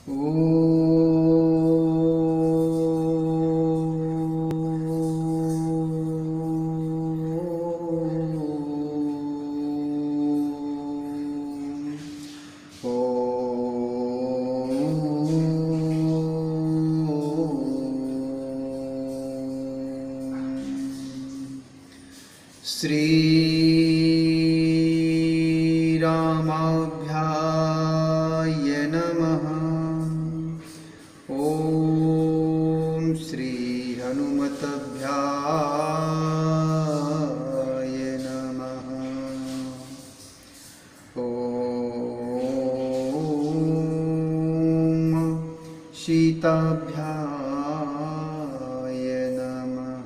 श्रीरामाभ्याय नमः। ॐ श्री हनुमतभ्याय नमः। ॐ सीताभ्याय नमः।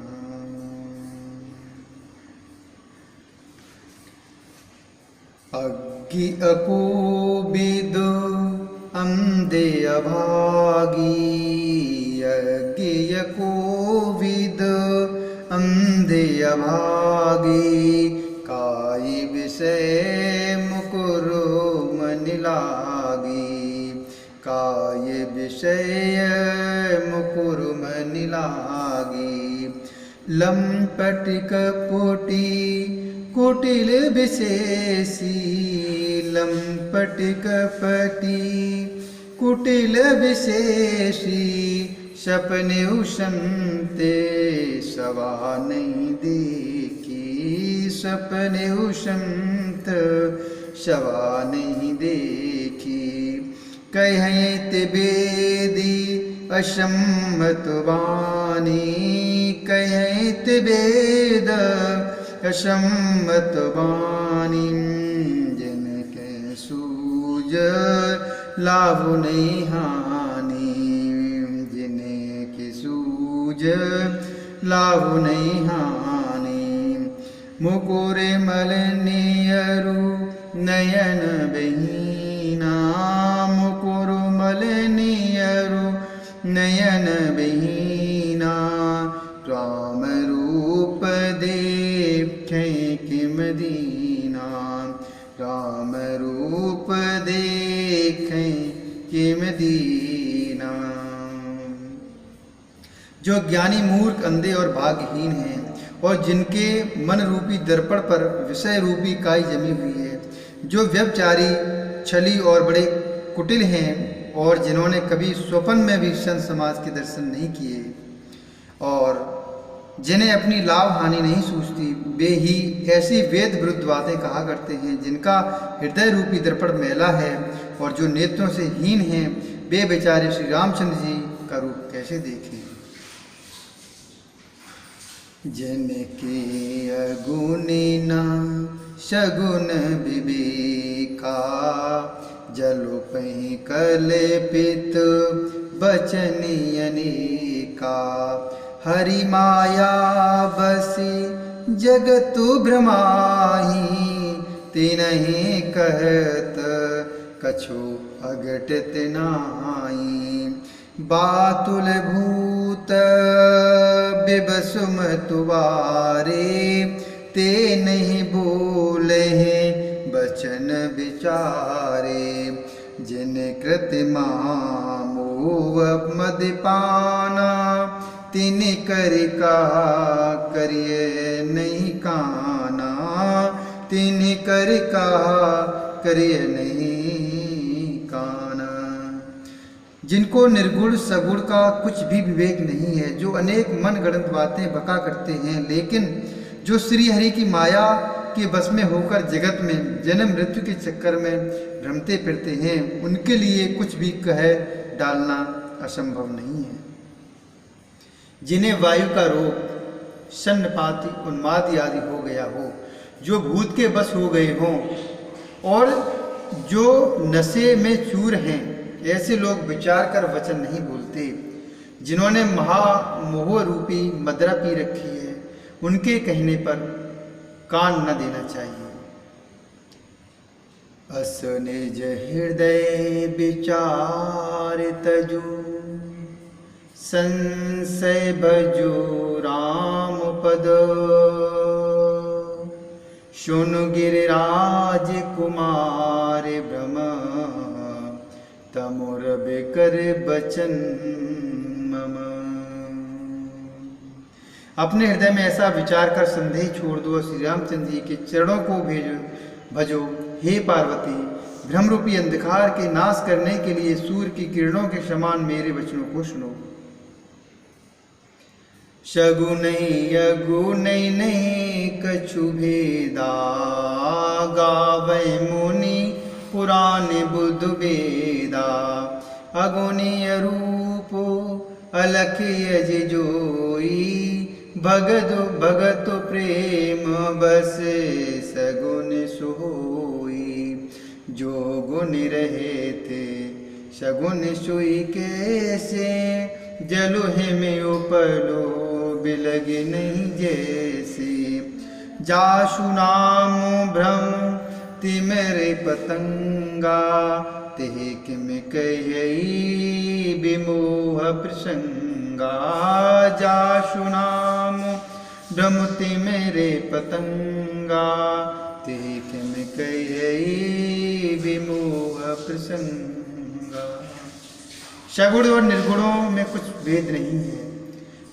अग्गि अकोविद अंधे अभागी, अग्गि अकोविद अंधे अभागी, काई विषय मुकुर मन लागी, काय विषय मुकुर मन लागी। लंपटिक कोटि कुटिल विशेषी, लंपटिक पटी कुटिल विशेषी, सपने उशमते सवा नहीं देखी, सपने उशमत सवा नहीं देखी। कहत वेदी असम्मत वाणी, कहत वेद असम्मत वाणी, जिनके सूझ लाभ नहीं हानि, जिनके सूझ लाभ नहीं हानि। मुकुरे मलनियरु नयन बहीना, मुकुर मलनियरु नयन बहीना, राम रूप देखें किम दीना, राम रूप देखें किम दीना। जो ज्ञानी मूर्ख अंधे और भाग्यहीन हैं और जिनके मन रूपी दर्पण पर विषय रूपी काई जमी हुई है, जो व्यभिचारी छली और बड़े कुटिल हैं और जिन्होंने कभी स्वप्न में भी संत समाज के दर्शन नहीं किए और जिन्हें अपनी लाभ हानि नहीं सूझती, वे ही ऐसी वेद विरुद्ध बातें कहा करते हैं। जिनका हृदय रूपी दर्पण मैला है और जो नेत्रों से हीन हैं, वे बेचारे श्री रामचंद्र जी का रूप कैसे देखें। जिनके अगुनी न सगुन विवेका, जलु पहि कल्पित बचनि अनेका। हरि माया बसी जगतु भ्रमाही, तिन्हि कहत कछु अघटित नाहि। बातुल भूत बिबसुम तुवारे, ते नहीं बोले बचन विचारे। जिन कृतिमा मोह मदपाना, तिन करिका करिए नहीं काना, तिन करिका करिए नहीं काना। जिनको निर्गुण सगुण का कुछ भी विवेक नहीं है, जो अनेक मन गढ़ंत बातें बका करते हैं, लेकिन जो श्री हरि की माया के बस में होकर जगत में जन्म मृत्यु के चक्कर में भ्रमते फिरते हैं, उनके लिए कुछ भी कह डालना असंभव नहीं है। जिन्हें वायु का रोग, सन्नपाति, उन्माद आदि हो गया हो, जो भूत के बस हो गए हों और जो नशे में चूर हैं, ऐसे लोग विचार कर वचन नहीं बोलते। जिन्होंने महामोह रूपी मदिरा पी रखी है, उनके कहने पर कान न देना चाहिए। अस निज हृदय विचार तजु, संशय भजो राम पद। सुन गिरिराज कुमार भ्रम, तम मोर बेकर बचन मम। अपने हृदय में ऐसा विचार कर संदेह छोड़ दो और श्री रामचंद्र जी के चरणों को भजो। हे पार्वती, भ्रमरूपी अंधकार के नाश करने के लिए सूर्य की किरणों के समान मेरे वचनों को सुनो। शगुनई अगुनई नहीं कछु भेदा, गावै मुनि पुराण बुध वेदा। अगुनीय रूपो अलख अज जोई, भगत भगत प्रेम बस सगुन सोई। जो गुण रहे थे सगुन सोई कैसे, जलुहे में उपलो बिलग नहीं जैसे। जासु नाम भ्रम तिमरे पतंगा, तेह किम कही विमोह प्रसंगा। जासु नाम भ्रम तिमरे पतंगा, तेह किम कही विमोह प्रसंगा। सगुण और निर्गुणों में कुछ भेद नहीं है।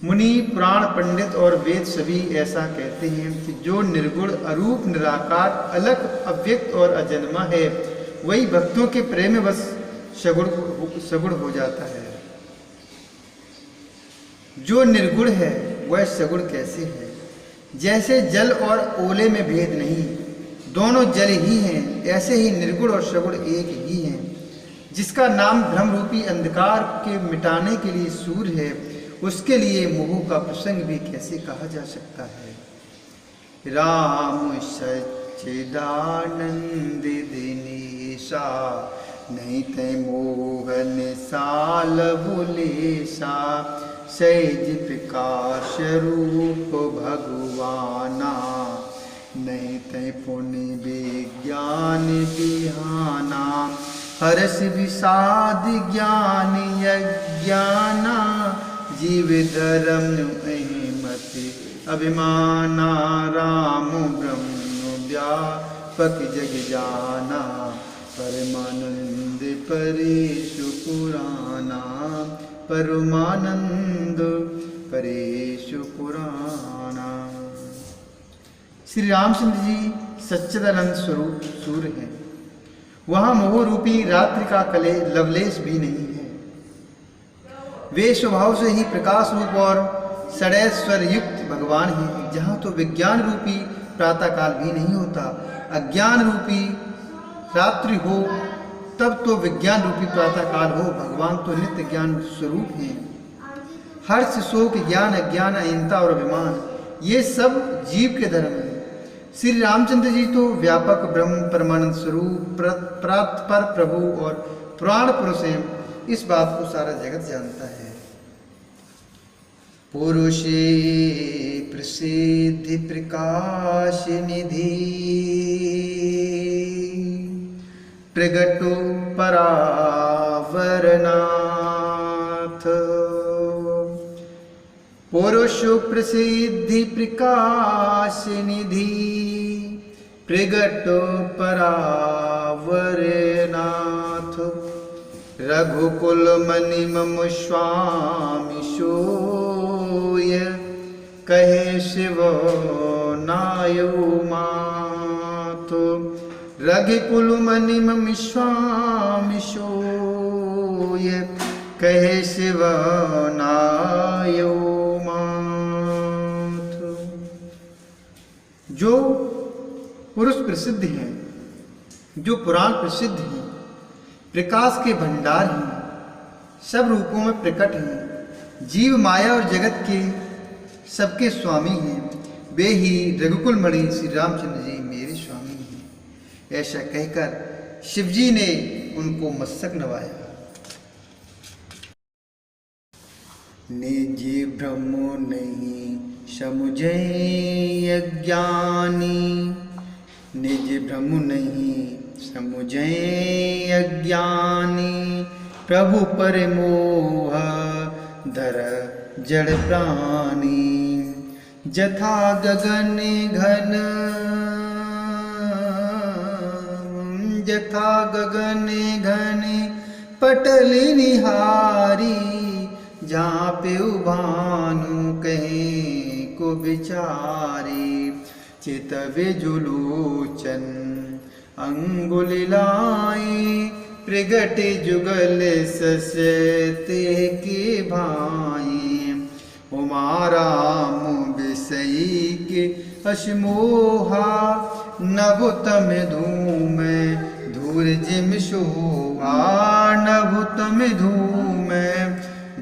मुनि, पुराण पंडित और वेद सभी ऐसा कहते हैं कि जो निर्गुण, अरूप, निराकार, अलग, अव्यक्त और अजन्मा है, वही भक्तों के प्रेम में बस सगुण हो जाता है। जो निर्गुण है वह सगुण कैसे है? जैसे जल और ओले में भेद नहीं, दोनों जल ही हैं, ऐसे ही निर्गुण और सगुण एक ही हैं। जिसका नाम भ्रम रूपी अंधकार के मिटाने के लिए सूर्य है, उसके लिए मोह का प्रसंग भी कैसे कहा जा सकता है? राम सच्चिदानंद दिनेशा, नहीं ते मोहन साल बुलेशा। सहज प्रकाश रूप भगवाना, नहीं ते पुण्य विज्ञान बिहाना। हर्ष विषाद ज्ञान यज्ञाना, जीव धर्म मति अभिमाना। राम ब्रह्म व्यापक जग जाना, परमानंद परेशु पुराना। परमानंद परेशु पुराना। श्री रामचंद्र जी सच्चिदानंद स्वरूप सूर्य हैं। वहाँ मोह रूपी रात्रि का कले लवलेश भी नहीं है। वे स्वभाव से ही प्रकाश रूप और षडैश्वर युक्त भगवान हैं। जहाँ तो विज्ञान रूपी प्रातःकाल भी नहीं होता, अज्ञान रूपी रात्रि हो तब तो विज्ञान रूपी प्रातःकाल हो। भगवान तो नित्य ज्ञान स्वरूप हैं। हर्ष, शोक, ज्ञान, अज्ञान, अहिंसा और अभिमान, ये सब जीव के धर्म हैं। श्री रामचंद्र जी तो व्यापक ब्रह्म, परमानंद स्वरूप, पर प्रभु और पुराण पुरुष हैं। इस बात को सारा जगत जानता है। पुरुषे प्रसिद्धि प्रकाश निधि, प्रगटो परावरनाथ। पुरुष प्रसिद्धि प्रकाश निधि, प्रगटो परावरनाथ। रघुकुल मणि मम स्वामी सोय, कहे शिव नायो मातो। रघुकुल मणि मम स्वामी सोय, कहे शिव नायो मातो। जो पुरुष प्रसिद्ध हैं, जो पुराण प्रसिद्ध हैं, प्रकाश के भंडार हैं, सब रूपों में प्रकट हैं, जीव माया और जगत के सबके स्वामी हैं, वे ही रघुकुल मणि श्री रामचंद्र जी मेरे स्वामी हैं। ऐसा कहकर शिवजी ने उनको मस्तक नवाया। निज ब्रह्म नहीं समुझे अज्ञानी, निज ब्रह्म नहीं समुझे अज्ञानी। प्रभु पर मोह धर जड़ प्राणी, जथा गगन घन, जथा गगन घन पटल निहारी, जहाँ पे भानु कहीं को बिचारी। चितवे जुलोचन अंगुलिलाई, प्रगट जुगल ससते के भाई। उमाराम विषयी के अशमोहा, नभुतम धूम धूर जिम शोभा। नभुतम धूम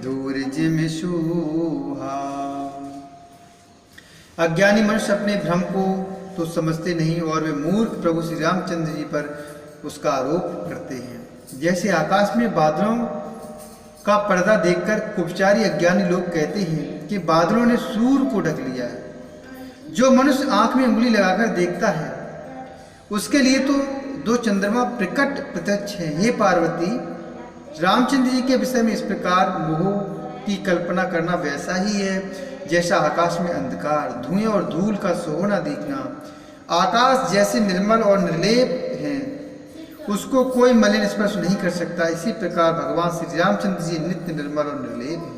धूर जिम शोभा। अज्ञानी मनुष्य अपने भ्रम को तो समझते नहीं और वे मूर्ख प्रभु श्री रामचंद्र जी पर उसका आरोप करते हैं। जैसे आकाश में बादलों का पर्दा देखकर कुपचारी अज्ञानी लोग कहते हैं कि बादलों ने सूर्य को ढक लिया है। जो मनुष्य आंख में उंगली लगाकर देखता है उसके लिए तो दो चंद्रमा प्रकट प्रत्यक्ष हैं। हे पार्वती, रामचंद्र जी के विषय में इस प्रकार मोह की कल्पना करना वैसा ही है जैसा आकाश में अंधकार, धुएं और धूल का सोहना देखना। आकाश जैसे निर्मल और निर्लेप है, उसको कोई मलिन स्पर्श नहीं कर सकता। इसी प्रकार भगवान श्री रामचंद्र जी नित्य निर्मल और निर्लेप हैं।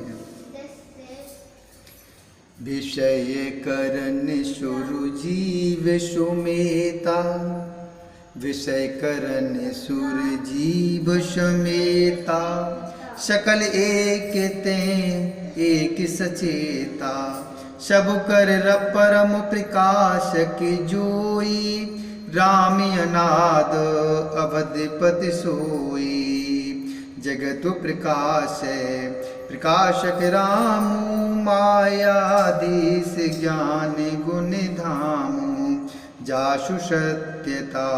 विषय करन सुर जीव सुमेता, विषय करन सुर जीव समेता। सकल एक ते एक सचेता, सब कर परम प्रकाश की जोई। राम अनाद अवधिपति सोई, जगत प्रकाश प्रकाशक राम। मायाधीश ज्ञान गुण धाम, जासु सत्यता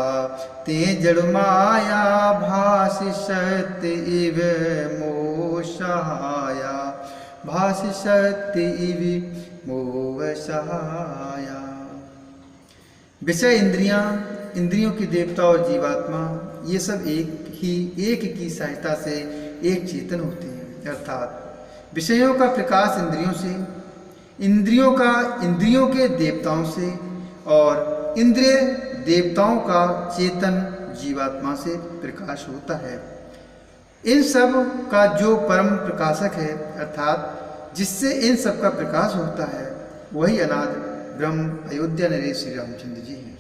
ते जड़ माया। भासि सत्य इव मोह सहाया, भासि सत्य इव मोह सहाया। विषय इंद्रियां, इंद्रियों की देवता और जीवात्मा, ये सब एक की सहायता से एक चेतन होते हैं। अर्थात विषयों का प्रकाश इंद्रियों से, इंद्रियों का इंद्रियों के देवताओं से और इंद्रिय देवताओं का चेतन जीवात्मा से प्रकाश होता है। इन सब का जो परम प्रकाशक है, अर्थात जिससे इन सब का प्रकाश होता है, वही अनाद ब्रह्म अयोध्या नरेश श्री रामचंद्र जी हैं।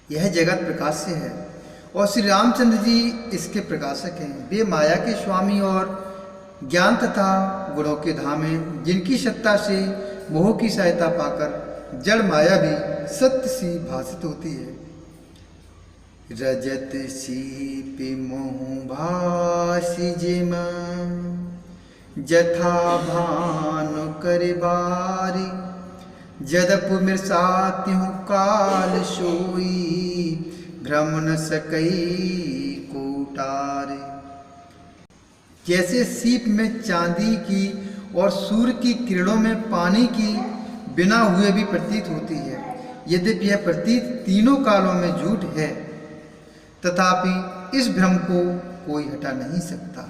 यह जगत प्रकाश्य है और श्री रामचंद्र जी इसके प्रकाशक हैं। वे माया के स्वामी और ज्ञान तथा गुणों के धाम हैं, जिनकी सत्ता से मोह की सहायता पाकर जड़ माया भी सत्य सी भासित होती है। रजत सीप मोह भासी जिम, जथा भानु कर बारी। जदप मृषात्यु काल सोई, भ्रम न सकई कोटारे। जैसे सीप में चांदी की और सूर्य की किरणों में पानी की बिना हुए भी प्रतीत होती है, यद्यपि यह प्रतीत तीनों कालों में झूठ है, तथापि इस भ्रम को कोई हटा नहीं सकता।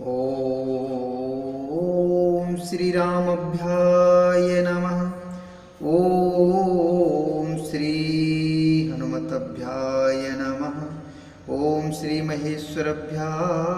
ओम श्री रामभ्याय नमः। ओम श्री हनुमतभ्याय नमः। ओम श्री महेश्वरभ्याय